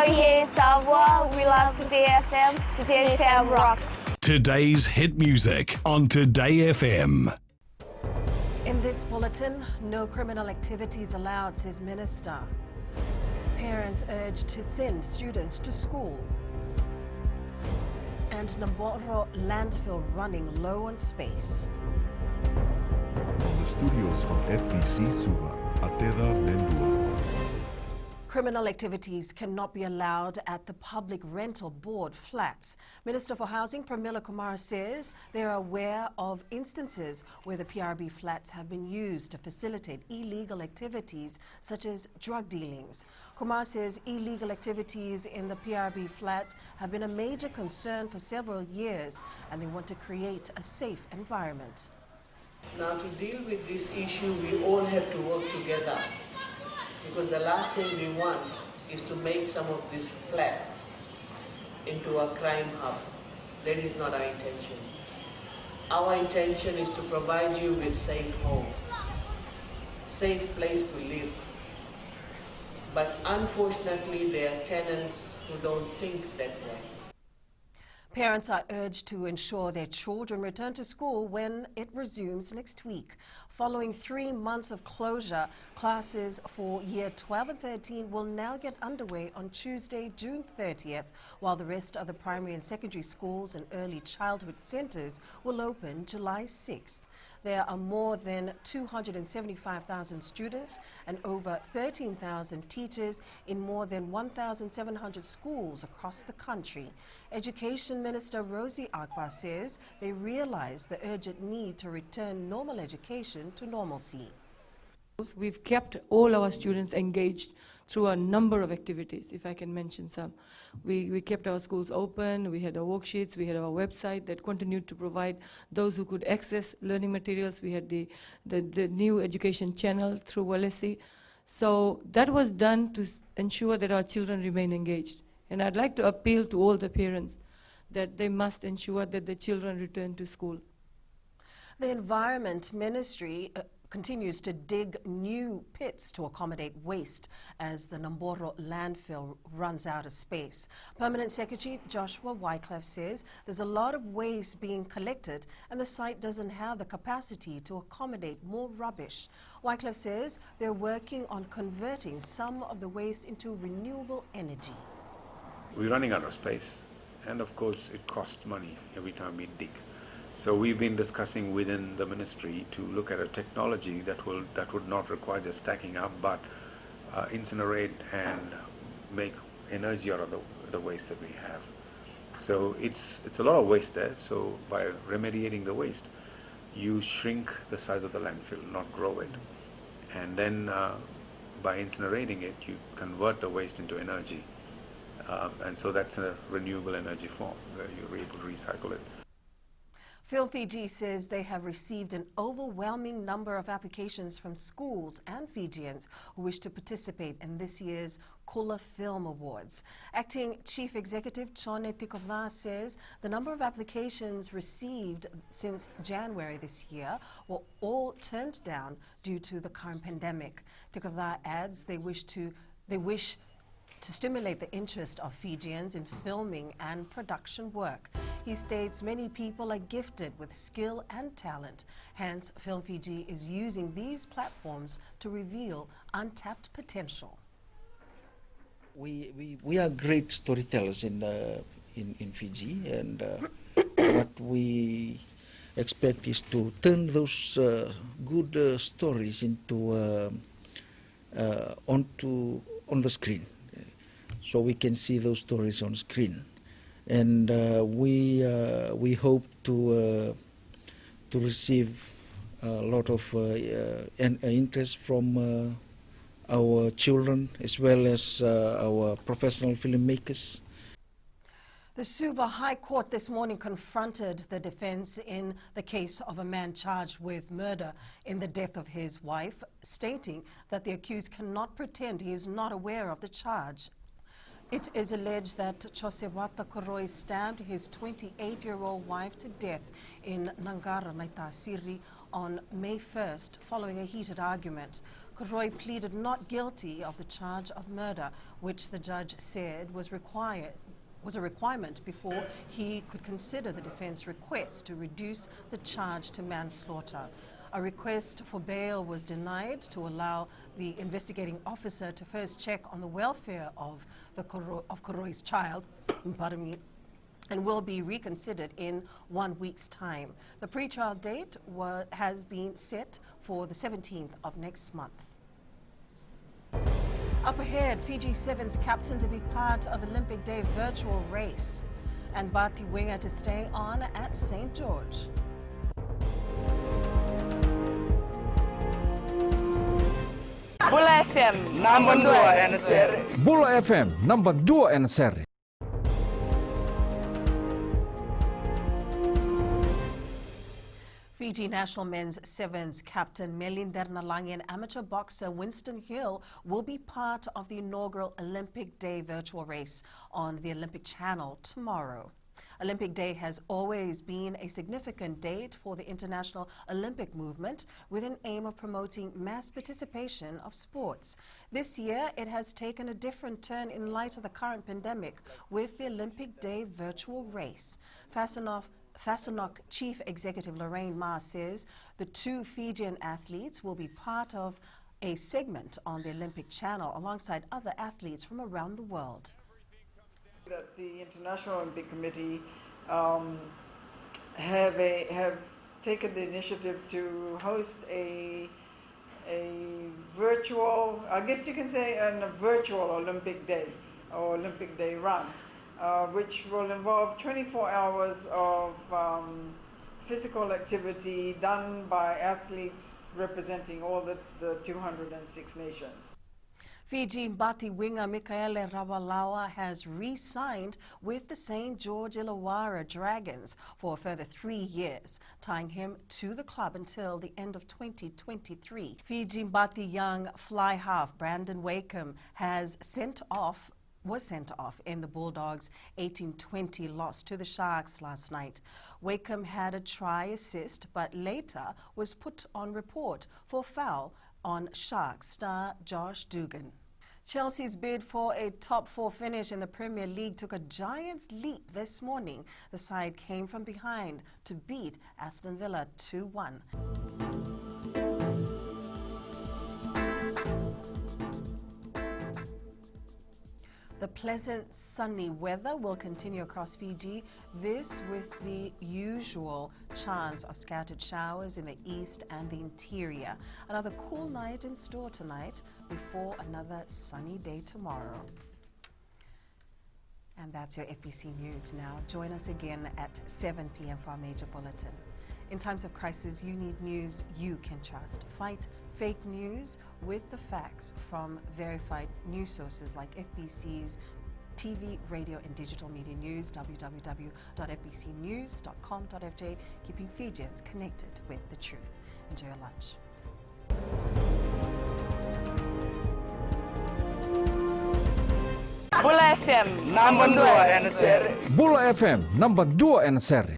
yeah, Sawa. We love Today FM. Today FM rocks. Today's hit music on Today FM. In this bulletin, no criminal activities allowed, says Minister. Parents urged to send students to school. And Namboro landfill running low on space. From the studios of FBC Suva, Ateda Lendua. Criminal activities cannot be allowed at the Public Rental Board flats. Minister for Housing Pramila Kumar says they are aware of instances where the PRB flats have been used to facilitate illegal activities such as drug dealings. Kumar says illegal activities in the PRB flats have been a major concern for several years and they want to create a safe environment. Now, to deal with this issue, we all have to work together, because the last thing we want is to make some of these flats into a crime hub. That is not our intention. Our intention is to provide you with safe home, safe place to live. But unfortunately, there are tenants who don't think that way. Parents are urged to ensure their children return to school when it resumes next week. Following 3 months of closure, classes for year 12 and 13 will now get underway on Tuesday, June 30th, while the rest of the primary and secondary schools and early childhood centers will open July 6th. There are more than 275,000 students and over 13,000 teachers in more than 1,700 schools across the country. Education Minister Rosie Akbar says they realize the urgent need to return normal education to normalcy. We've kept all our students engaged through a number of activities, if I can mention some. We kept our schools open, we had our worksheets, we had our website that continued to provide those who could access learning materials. We had the new education channel through WYCLIFFE. So that was done to ensure that our children remain engaged. And I'd like to appeal to all the parents that they must ensure that the children return to school. The Environment Ministry continues to dig new pits to accommodate waste as the Namboro landfill runs out of space. Permanent Secretary Joshua Wycliffe says there's a lot of waste being collected and the site doesn't have the capacity to accommodate more rubbish. Wycliffe says they're working on converting some of the waste into renewable energy. We're running out of space, and of course it costs money every time we dig. So we've been discussing within the ministry to look at a technology that would not require just stacking up, but incinerate and make energy out of the waste that we have. So it's a lot of waste there. So by remediating the waste, you shrink the size of the landfill, not grow it. And then by incinerating it, you convert the waste into energy. And so that's a renewable energy form where you're able to recycle it. Film Fiji says they have received an overwhelming number of applications from schools and Fijians who wish to participate in this year's Kula Film Awards. Acting Chief Executive Chone Tikova says the number of applications received since January this year were all turned down due to the current pandemic. Tikova adds they wish to stimulate the interest of Fijians in filming and production work. He states many people are gifted with skill and talent. Hence, Film Fiji is using these platforms to reveal untapped potential. We are great storytellers in Fiji, and what we expect is to turn those good stories into on the screen. So we can see those stories on screen, and we hope to receive a lot of interest from our children as well as our professional filmmakers. The Suva High Court this morning confronted the defense in the case of a man charged with murder in the death of his wife, stating that the accused cannot pretend he is not aware of the charge. It is alleged that Josewata Koroi stabbed his 28-year-old wife to death in Nangara, Maitasiri on May 1st following a heated argument. Koroy pleaded not guilty of the charge of murder, which the judge said was a requirement before he could consider the defense request to reduce the charge to manslaughter. A request for bail was denied to allow the investigating officer to first check on the welfare of Koroy's child, pardon me, and will be reconsidered in 1 week's time. The pre-trial date has been set for the 17th of next month. Up ahead, Fiji Sevens captain to be part of Olympic Day virtual race, and Bati winger to stay on at St. George. Bula FM Number 2 and seri. Bula FM number 2 and seri. Fiji national men's sevens captain MELI DERENALAGI and amateur boxer Winston Hill will be part of the inaugural Olympic Day virtual race on the Olympic Channel tomorrow. Olympic Day has always been a significant date for the international Olympic movement with an aim of promoting mass participation of sports. This year, it has taken a different turn in light of the current pandemic with the Olympic Day virtual race. FASANOC Chief Executive Lorraine Ma says the 2 Fijian athletes will be part of a segment on the Olympic Channel alongside other athletes from around the world. That the International Olympic Committee have taken the initiative to host a virtual, I guess you can say, a virtual Olympic Day or Olympic Day run, which will involve 24 hours of physical activity done by athletes representing all the 206 nations. Fiji Mbati winger Michaele Ravalawa has re-signed with the St. George Illawarra Dragons for a further 3 years, tying him to the club until the end of 2023. Fiji Mbati young fly half Brandon Wakeham was sent off in the Bulldogs' 18-20 loss to the Sharks last night. Wakeham had a try assist, but later was put on report for foul on Sharks star Josh Dugan. Chelsea's bid for a top 4 finish in the Premier League took a giant's leap this morning. The side came from behind to beat Aston Villa 2-1. The pleasant sunny weather will continue across Fiji, this with the usual chance of scattered showers in the east and the interior. Another cool night in store tonight before another sunny day tomorrow. And that's your FBC News now. Join us again at 7 p.m. for our major bulletin. In times of crisis, you need news you can trust. Fight fake news with the facts from verified news sources like FBC's TV, radio and digital media news, www.fbcnews.com.fj, keeping Fijians connected with the truth. Enjoy your lunch. Bula FM Number 2 and seri. Bula FM number 2 and seri.